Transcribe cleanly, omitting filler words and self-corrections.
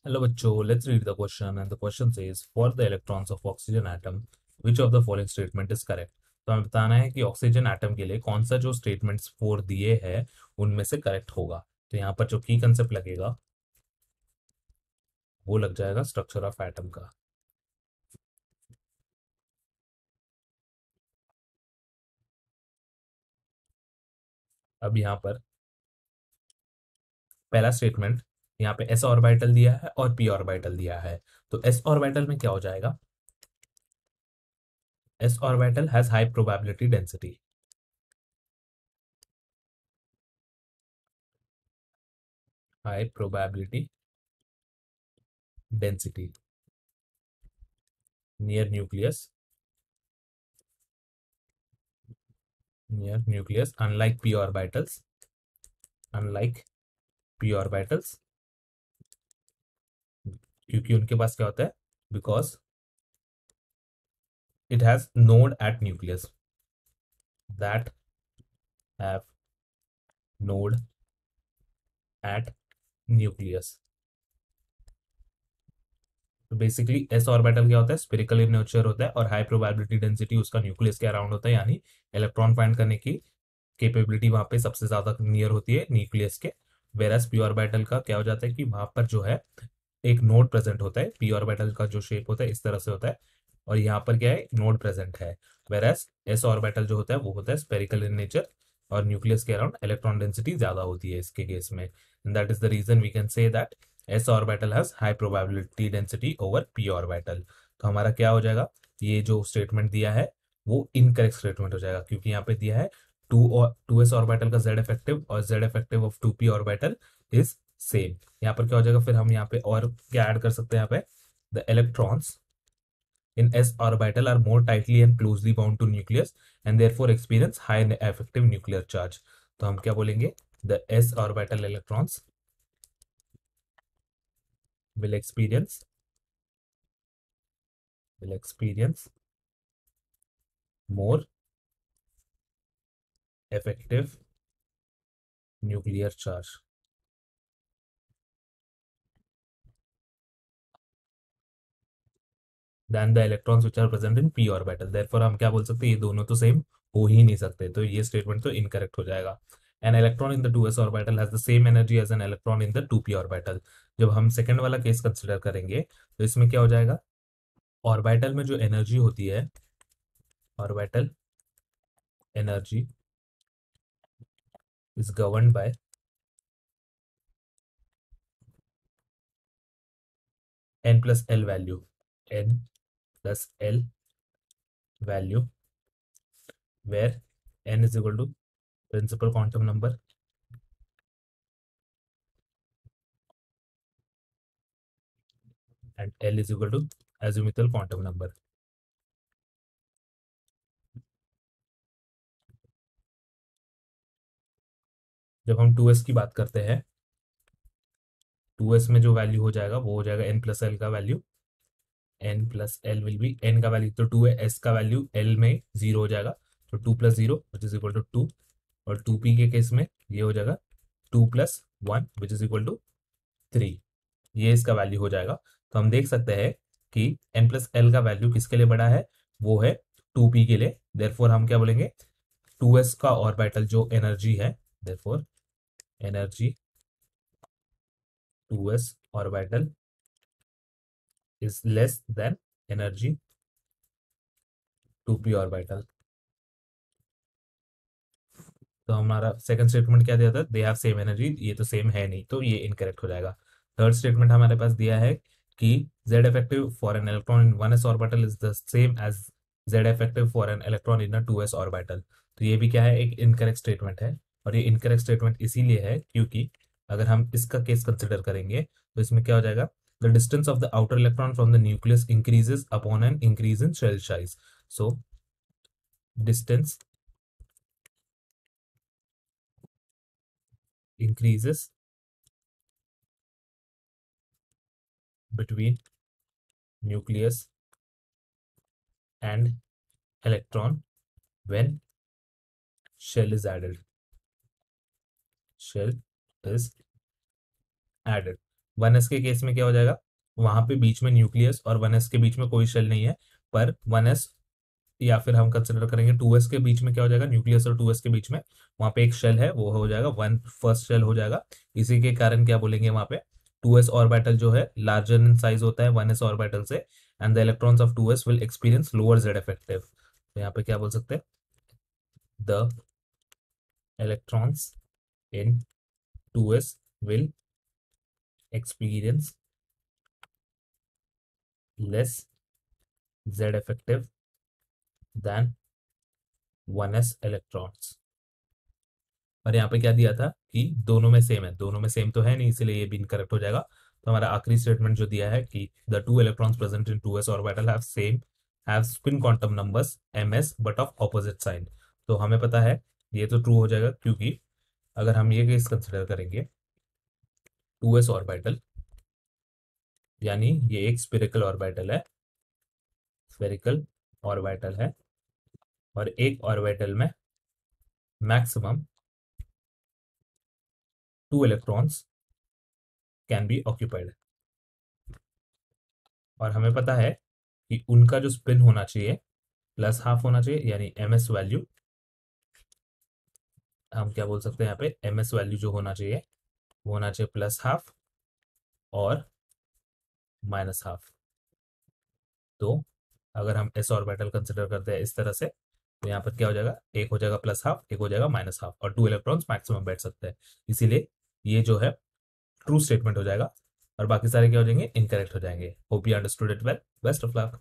Hello बच्चों, let's read the question and the question says for the electrons of oxygen atom which of the following statement is correct। तो हमें बताना है कि oxygen atom के लिए कौन सा जो स्टेटमेंट्स फोर दिए हैं उनमें से करेक्ट होगा। तो यहाँ पर जो की कंसेप्ट लगेगा वो लग जाएगा स्ट्रक्चर ऑफ एटम का। अब यहाँ पर पहला स्टेटमेंट, यहाँ पे एस ऑर्बिटल दिया है और पी ऑर्बिटल दिया है। तो एस ऑर्बिटल में क्या हो जाएगा, S orbital has high probability density, high probability density near nucleus, near nucleus unlike P orbitals, unlike P orbitals, क्योंकि उनके पास क्या होता है, because it has node eight nucleus, that have node eight nucleus. तो बेसिकली एस ऑर्बिटल क्या होता है, spherical in nature होता है और हाई प्रोबेबिलिटी डेंसिटी उसका न्यूक्लियस के अराउंड होता है, यानी इलेक्ट्रॉन फाइंड करने की कैपेबिलिटी वहां पे सबसे ज्यादा नियर होती है न्यूक्लियस के। वेरस पी ऑर्बिटल का क्या हो जाता है कि वहां पर जो है एक नोड प्रेजेंट होता है, पी ऑर्बिटल का जो शेप होता है इस तरह से होता है और यहाँ पर क्या है, नोड प्रेजेंट है। वेरस एस ऑर्बिटल जो होता है वो होता है स्पेरिकल इन नेचर और न्यूक्लियस के अराउंड इलेक्ट्रॉन डेंसिटी ज्यादा होती है इसके केस में। And that is the reason we can say that s orbital has high probability density over p orbital. तो हमारा क्या हो जाएगा, ये जो स्टेटमेंट दिया है वो इनकरेक्ट स्टेटमेंट हो जाएगा, क्योंकि यहाँ पे दिया है टू और टू एस ऑर्बिटल का जेड इफेक्टिव और Z effective of two p orbital is same. यहाँ पर क्या हो जाएगा, फिर हम यहाँ पे और क्या ऐड कर सकते हैं, यहाँ पे the electrons in s orbital are more tightly and closely bound to nucleus and therefore experience high effective nuclear charge। तो हम क्या बोलेंगे, the s orbital electrons will experience more effective nuclear charge than the electrons which are present in p orbital। therefore हम क्या बोल सकते हैं, ये दोनों तो सेम हो ही नहीं सकते, तो ये स्टेटमेंट तो इनकरेक्ट हो जाएगा। An electron in the 2s orbital has the same energy as an electron in the 2p orbital. जब हम सेकंड वाला केस कंसिडर करेंगे तो इसमें क्या हो जाएगा, ऑर्बिटल में जो एनर्जी होती है, orbital energy is governed by n plus L value, n plus L value where n is equal to principal quantum number and l is equal to azimuthal quantum number. जब हम 2s की बात करते हैं, 2s में जो value हो जाएगा वो हो जाएगा n प्लस एल का value, n plus L will be n का वैल्यू तो 2 है, s का वैल्यू l में 0 हो जाएगा, तो 2 plus 0 which is equal to 2। और 2p के केस में ये हो जाएगा 2 plus 1 which is equal to 3, ये इसका वैल्यू हो जाएगा। तो हम देख सकते हैं कि n प्लस एल का वैल्यू किसके लिए बड़ा है, वो है 2p के लिए। देयरफॉर हम क्या बोलेंगे, 2s का ऑर्बिटल जो एनर्जी है, therefore energy 2s orbital is less than energy 2p orbital. तो हमारा सेकंड स्टेटमेंट क्या दिया था, दे हैव सेम एनर्जी, ये तो सेम है नहीं, तो ये इनकरेक्ट हो जाएगा। थर्ड स्टेटमेंट हमारे पास दिया है कि z effective for an electron in 1s orbital is the same as z effective for an electron in a 2s orbital। तो ये भी क्या है, एक इनकरेक्ट स्टेटमेंट है। और ये इनकरेक्ट स्टेटमेंट इसीलिए है क्योंकि अगर हम इसका केस कंसिडर करेंगे तो इसमें क्या हो जाएगा, the distance of the outer electron from the nucleus increases upon an increase in shell size. So distance increases between nucleus and electron when shell is added, shell is added। 1s के case में क्या हो जाएगा, वहां पे बीच में nucleus और 1s के बीच में कोई शेल नहीं है, पर 1s या फिर हम कंसिडर करेंगे 2s के बीच में क्या हो जाएगा, न्यूक्लियस और 2s के बीच में वहां पे एक शेल है, वो हो जाएगा वन फर्स्ट शेल हो जाएगा। इसी के कारण क्या बोलेंगे वहां पे 2s ऑर्बिटल जो है लार्जर इन साइज होता है 1s ऑर्बिटल से, and the electrons of 2s will experience lower Z effective. तो यहाँ पे क्या बोल सकते हैं, the electrons in 2s will experience less Z effective than 1s electrons। और यहाँ पे क्या दिया था कि दोनों में सेम है, दोनों में सेम तो है नहीं, इसलिए ये भी इनकरेक्ट हो जाएगा। तो हमारा आखिरी स्टेटमेंट जो दिया है कि the two electrons present in 2s orbital have spin quantum numbers ms but of opposite sign. तो हमें पता है ये तो ट्रू हो जाएगा, क्योंकि अगर हम ये केस कंसिडर करेंगे 2s ऑर्बिटल, यानी ये एक स्फेरिकल ऑर्बिटल है, स्फेरिकल ऑर्बिटल है, और एक ऑर्बिटल में maximum 2 electrons can be occupied. और हमें पता है कि उनका जो स्पिन होना चाहिए प्लस हाफ होना चाहिए, यानी ms वैल्यू, हम क्या बोल सकते हैं यहाँ पे ms वैल्यू जो होना चाहिए वो होना चाहिए प्लस हाफ और माइनस हाफ। तो अगर हम s ऑर्बिटल कंसिडर करते हैं इस तरह से, तो यहाँ पर क्या हो जाएगा, एक हो जाएगा प्लस हाफ, एक हो जाएगा माइनस हाफ, और 2 इलेक्ट्रॉन्स मैक्सिमम बैठ सकते हैं। इसीलिए ये जो है ट्रू स्टेटमेंट हो जाएगा, और बाकी सारे क्या हो जाएंगे, इनकरेक्ट हो जाएंगे। Hope you understood it well. Best of luck.